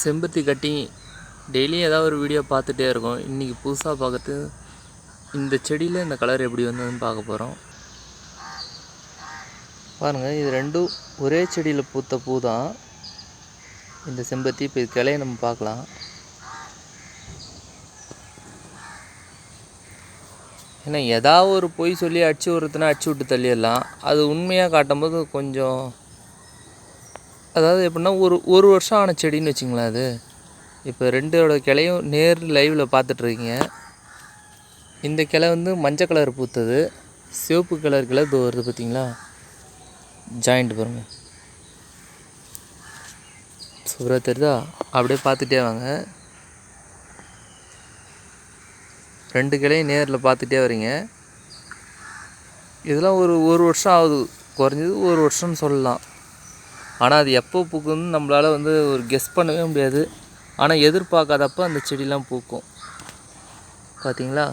செம்பருத்தி கட்டிங் டெய்லியும் ஏதாவது ஒரு வீடியோ பார்த்துட்டே இருக்கோம். இன்றைக்கி புதுசாக பார்க்குறது இந்த செடியில் இந்த கலர் எப்படி வந்ததுன்னு பார்க்க போகிறோம். பாருங்கள், இது ரெண்டும் ஒரே செடியில் பூத்த பூ தான் இந்த செம்பருத்தி. இப்போ இது கிளையை நம்ம பார்க்கலாம். ஏன்னா ஏதாவது ஒரு பொய் சொல்லி அடிச்சு விட்றதுனா அடிச்சு விட்டு தள்ளிடலாம். அது உண்மையாக காட்டும்போது கொஞ்சம், அதாவது எப்படின்னா ஒரு வருஷம் ஆன செடின்னு வச்சுங்களேன். அது இப்போ ரெண்டோட கிளையும் நேர் லைவில் பார்த்துட்ருக்கீங்க. இந்த கிளை வந்து மஞ்சள் கலர் பூத்தது, சிவப்பு கலர் கிளை இது வருது பார்த்தீங்களா, ஜாயிண்ட் பாருங்கள், சூப்பராக தெரியுதா? அப்படியே பார்த்துட்டே வாங்க. ரெண்டு கிளையும் நேரில் பார்த்துட்டே வரீங்க. இதெல்லாம் ஒரு வருஷம் ஆகுது, குறைஞ்சது ஒரு வருஷம்னு சொல்லலாம். ஆனால் அது எப்போ பூக்குன்னு நம்மளால் வந்து ஒரு கெஸ் பண்ணவே முடியாது. ஆனால் எதிர்பார்க்காதப்போ அந்த செடிலாம் பூக்கும். பார்த்தீங்களா?